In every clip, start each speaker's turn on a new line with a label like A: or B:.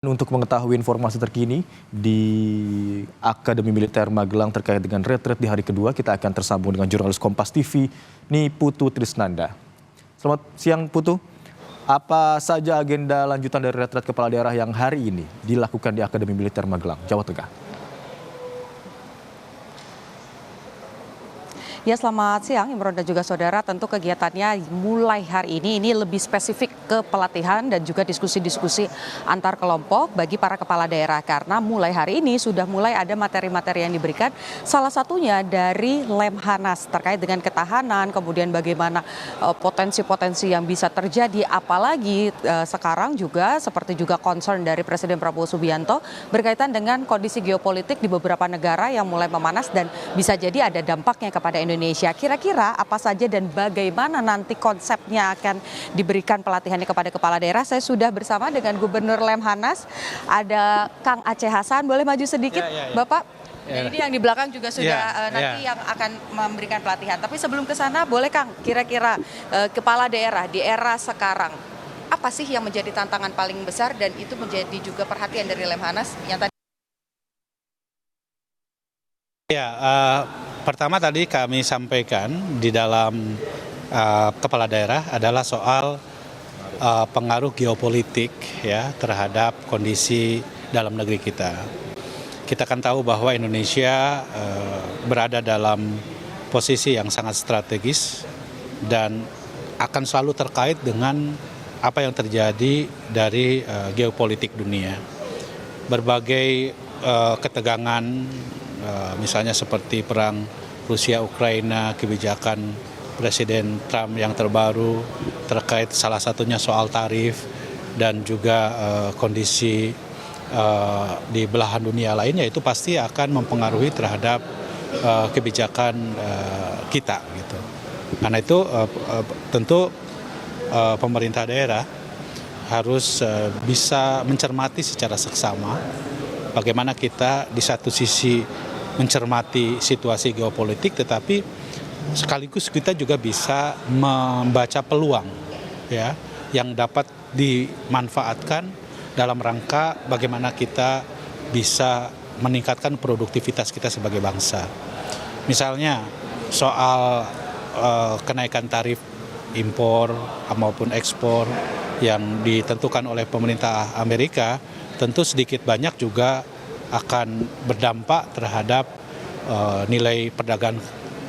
A: Untuk mengetahui informasi terkini di Akademi Militer Magelang terkait dengan retret di hari kedua, kita akan tersambung dengan jurnalis Kompas TV, Putu Trisnanda. Selamat siang Putu, apa saja agenda lanjutan dari retret kepala daerah yang hari ini dilakukan di Akademi Militer Magelang, Jawa Tengah?
B: Ya, selamat siang Imron dan juga saudara. Tentu kegiatannya mulai hari ini lebih spesifik ke pelatihan dan juga diskusi-diskusi antar kelompok bagi para kepala daerah. Karena mulai hari ini sudah mulai ada materi-materi yang diberikan. Salah satunya dari Lemhanas terkait dengan ketahanan, kemudian bagaimana potensi-potensi yang bisa terjadi. Apalagi sekarang juga seperti juga concern dari Presiden Prabowo Subianto berkaitan dengan kondisi geopolitik di beberapa negara yang mulai memanas dan bisa jadi ada dampaknya kepada Indonesia. Kira-kira apa saja dan bagaimana nanti konsepnya akan diberikan pelatihannya kepada kepala daerah? Saya sudah bersama dengan Gubernur Lemhanas, ada Kang Aceh Hasan. Boleh maju sedikit, Bapak? Ini yang di belakang juga sudah nanti yang akan memberikan pelatihan. Tapi sebelum ke sana, boleh Kang, kira-kira kepala daerah di era sekarang, apa sih yang menjadi tantangan paling besar dan itu menjadi juga perhatian dari Lemhanas yang tadi?
C: Pertama tadi kami sampaikan di dalam kepala daerah adalah soal pengaruh geopolitik ya terhadap kondisi dalam negeri kita. Kita kan tahu bahwa Indonesia berada dalam posisi yang sangat strategis dan akan selalu terkait dengan apa yang terjadi dari geopolitik dunia. Berbagai ketegangan, misalnya seperti perang Rusia-Ukraina, kebijakan Presiden Trump yang terbaru terkait salah satunya soal tarif dan juga kondisi di belahan dunia lainnya, itu pasti akan mempengaruhi terhadap kebijakan kita gitu. Karena itu tentu pemerintah daerah harus bisa mencermati secara seksama bagaimana kita di satu sisi mencermati situasi geopolitik, tetapi sekaligus kita juga bisa membaca peluang ya yang dapat dimanfaatkan dalam rangka bagaimana kita bisa meningkatkan produktivitas kita sebagai bangsa. Misalnya soal kenaikan tarif impor maupun ekspor yang ditentukan oleh pemerintah Amerika, tentu sedikit banyak juga akan berdampak terhadap nilai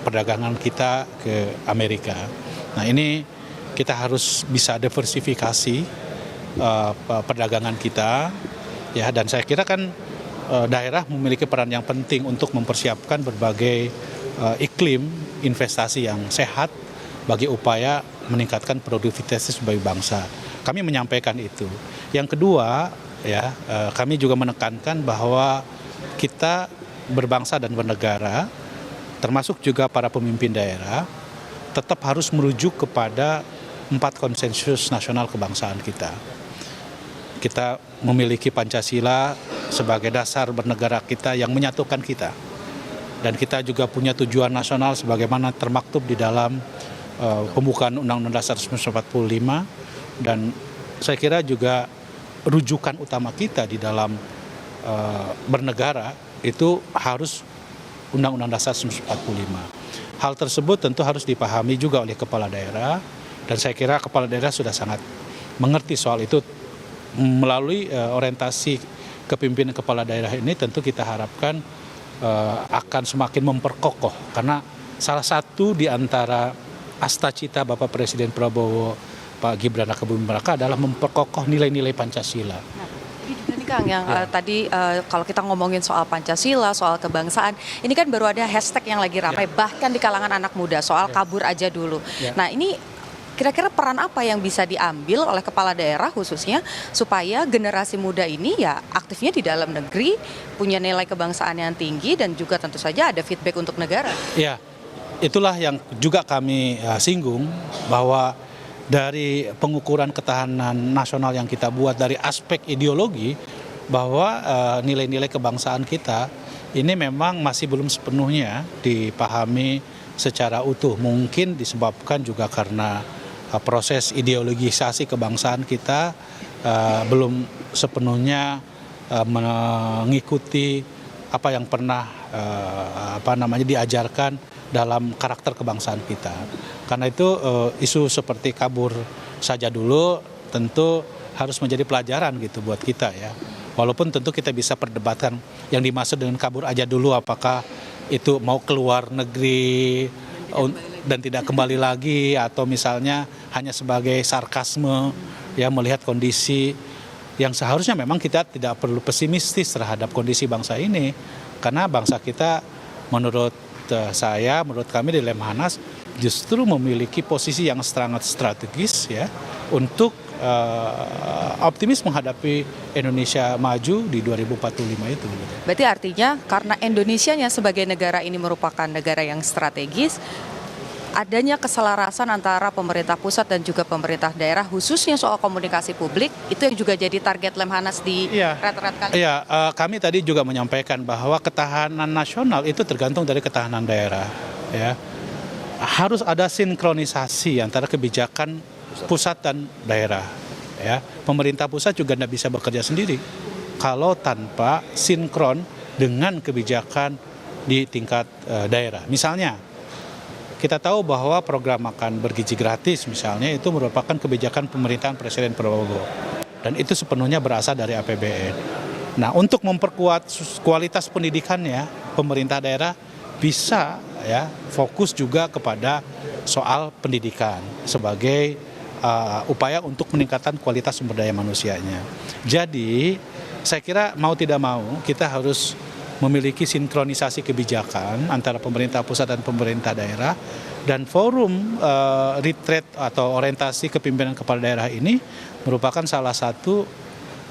C: perdagangan kita ke Amerika. Nah, ini kita harus bisa diversifikasi perdagangan kita ya, dan saya kira kan daerah memiliki peran yang penting untuk mempersiapkan berbagai iklim investasi yang sehat bagi upaya meningkatkan produktivitas sebagai bangsa. Kami menyampaikan itu. Yang kedua, ya, kami juga menekankan bahwa kita berbangsa dan bernegara, termasuk juga para pemimpin daerah, tetap harus merujuk kepada 4 konsensus nasional kebangsaan kita. Kita memiliki Pancasila sebagai dasar bernegara kita yang menyatukan kita. Dan kita juga punya tujuan nasional sebagaimana termaktub di dalam pembukaan Undang-Undang Dasar 1945, dan saya kira juga rujukan utama kita di dalam bernegara itu harus Undang-Undang Dasar 1945. Hal tersebut tentu harus dipahami juga oleh kepala daerah, dan saya kira kepala daerah sudah sangat mengerti soal itu. Melalui orientasi kepemimpinan kepala daerah ini tentu kita harapkan akan semakin memperkokoh, karena salah satu di antara asta-cita Bapak Presiden Prabowo, Pak Gibran Rakabuming Raka adalah memperkokoh nilai-nilai Pancasila.
B: Ini Kang yang tadi kalau kita ngomongin soal Pancasila, soal kebangsaan, ini kan baru ada hashtag yang lagi ramai bahkan di kalangan anak muda soal kabur aja dulu. Nah, ini kira-kira peran apa yang bisa diambil oleh kepala daerah khususnya supaya generasi muda ini ya aktifnya di dalam negeri, punya nilai kebangsaan yang tinggi dan juga tentu saja ada feedback untuk negara?
C: Ya, itulah yang juga kami singgung, bahwa dari pengukuran ketahanan nasional yang kita buat dari aspek ideologi, bahwa nilai-nilai kebangsaan kita ini memang masih belum sepenuhnya dipahami secara utuh. Mungkin disebabkan juga karena proses ideologisasi kebangsaan kita belum sepenuhnya mengikuti apa yang pernah diajarkan dalam karakter kebangsaan kita. Karena itu isu seperti kabur saja dulu tentu harus menjadi pelajaran gitu buat kita ya. Walaupun tentu kita bisa perdebatkan yang dimaksud dengan kabur aja dulu, apakah itu mau keluar negeri dan tidak kembali lagi, atau misalnya hanya sebagai sarkasme ya melihat kondisi yang seharusnya memang kita tidak perlu pesimistis terhadap kondisi bangsa ini, karena bangsa kita menurut kami di Lemhanas justru memiliki posisi yang sangat strategis ya untuk optimis menghadapi Indonesia maju di 2045 itu.
B: Berarti artinya karena Indonesianya sebagai negara ini merupakan negara yang strategis, adanya keselarasan antara pemerintah pusat dan juga pemerintah daerah, khususnya soal komunikasi publik, itu yang juga jadi target Lemhanas di retret kali.
C: Iya, kami tadi juga menyampaikan bahwa ketahanan nasional itu tergantung dari ketahanan daerah. Ya, harus ada sinkronisasi antara kebijakan pusat dan daerah. Ya, pemerintah pusat juga tidak bisa bekerja sendiri kalau tanpa sinkron dengan kebijakan di tingkat daerah. Misalnya, kita tahu bahwa program makan bergizi gratis misalnya itu merupakan kebijakan pemerintahan Presiden Prabowo dan itu sepenuhnya berasal dari APBN. Nah, untuk memperkuat kualitas pendidikannya, pemerintah daerah bisa ya fokus juga kepada soal pendidikan sebagai upaya untuk meningkatkan kualitas sumber daya manusianya. Jadi, saya kira mau tidak mau kita harus memiliki sinkronisasi kebijakan antara pemerintah pusat dan pemerintah daerah, dan forum retreat atau orientasi kepemimpinan kepala daerah ini merupakan salah satu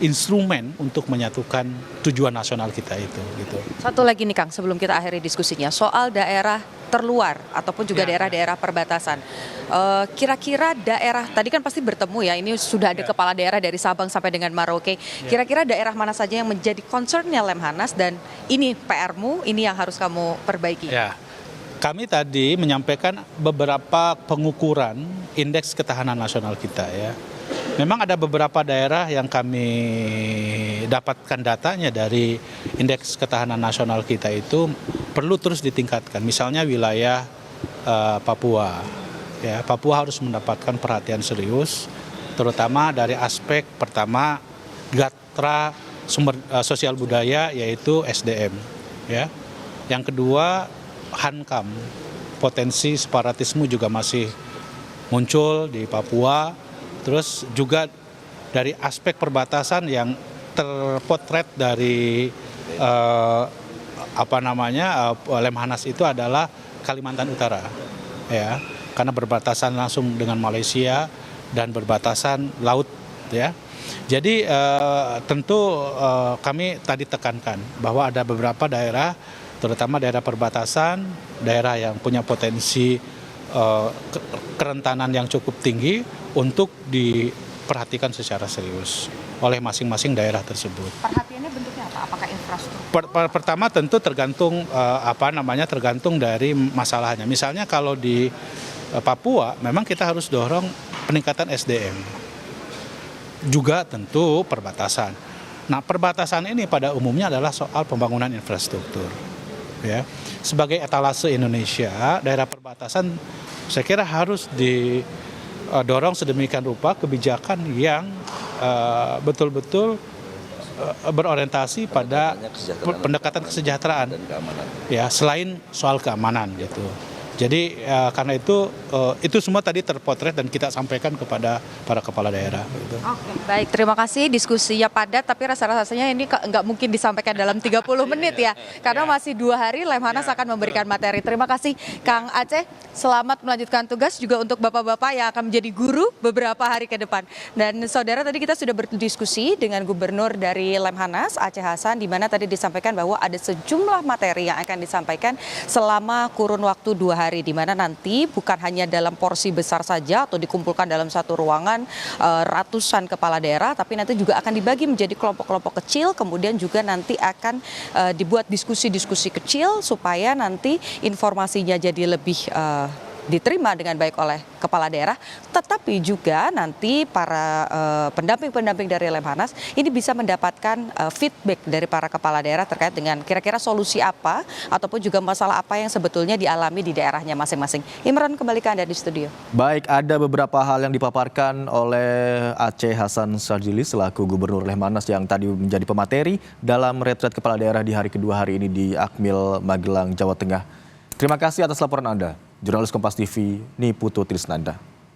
C: instrumen untuk menyatukan tujuan nasional kita itu. Gitu.
B: Satu lagi nih Kang, sebelum kita akhiri diskusinya, soal daerah terluar ataupun juga daerah-daerah perbatasan. Kira-kira daerah, tadi kan pasti bertemu ya, ini sudah ada kepala daerah dari Sabang sampai dengan Merauke. Kira-kira daerah mana saja yang menjadi concernnya Lemhanas dan ini PR-mu, ini yang harus kamu perbaiki?
C: Ya, kami tadi menyampaikan beberapa pengukuran indeks ketahanan nasional kita ya. Memang ada beberapa daerah yang kami dapatkan datanya dari indeks ketahanan nasional kita itu perlu terus ditingkatkan. Misalnya wilayah Papua. Ya, Papua harus mendapatkan perhatian serius, terutama dari aspek pertama gatra sumber sosial budaya yaitu SDM. Ya. Yang kedua Hankam, potensi separatisme juga masih muncul di Papua. Terus juga dari aspek perbatasan yang terpotret dari Lemhanas itu adalah Kalimantan Utara, ya, karena berbatasan langsung dengan Malaysia dan berbatasan laut, ya. Jadi tentu kami tadi tekankan bahwa ada beberapa daerah, terutama daerah perbatasan, daerah yang punya potensi kerentanan yang cukup tinggi untuk diperhatikan secara serius oleh masing-masing daerah tersebut.
B: Perhatiannya bentuknya apa? Apakah infrastruktur?
C: Pertama tentu tergantung tergantung dari masalahnya. Misalnya kalau di Papua memang kita harus dorong peningkatan SDM. Juga tentu perbatasan. Nah, perbatasan ini pada umumnya adalah soal pembangunan infrastruktur. Ya. Sebagai etalase Indonesia, daerah perbatasan saya kira harus didorong sedemikian rupa kebijakan yang betul-betul berorientasi pada pendekatan kesejahteraan, ya, selain soal keamanan gitu. Jadi karena itu semua tadi terpotret dan kita sampaikan kepada para kepala daerah. Gitu.
B: Oke, baik, terima kasih, diskusinya padat tapi rasa-rasanya ini nggak mungkin disampaikan dalam 30 menit ya, karena masih 2 hari Lemhanas akan memberikan materi. Terima kasih Kang Aceh, selamat melanjutkan tugas juga untuk bapak-bapak yang akan menjadi guru beberapa hari ke depan. Dan saudara, tadi kita sudah berdiskusi dengan Gubernur dari Lemhanas, Aceh Hasan, di mana tadi disampaikan bahwa ada sejumlah materi yang akan disampaikan selama kurun waktu 2 hari, di mana nanti bukan hanya dalam porsi besar saja atau dikumpulkan dalam satu ruangan ratusan kepala daerah, tapi nanti juga akan dibagi menjadi kelompok-kelompok kecil, kemudian juga nanti akan dibuat diskusi-diskusi kecil supaya nanti informasinya jadi lebih diterima dengan baik oleh kepala daerah, tetapi juga nanti para pendamping-pendamping dari Lemhanas ini bisa mendapatkan feedback dari para kepala daerah terkait dengan kira-kira solusi apa ataupun juga masalah apa yang sebetulnya dialami di daerahnya masing-masing. Imran, kembali ke Anda di studio.
A: Baik, ada beberapa hal yang dipaparkan oleh Aceh Hasan Syadzili selaku Gubernur Lemhanas yang tadi menjadi pemateri dalam retret kepala daerah di hari kedua hari ini di Akmil, Magelang, Jawa Tengah. Terima kasih atas laporan Anda. Jurnalis Kompas TV, Niputu Trisnanda.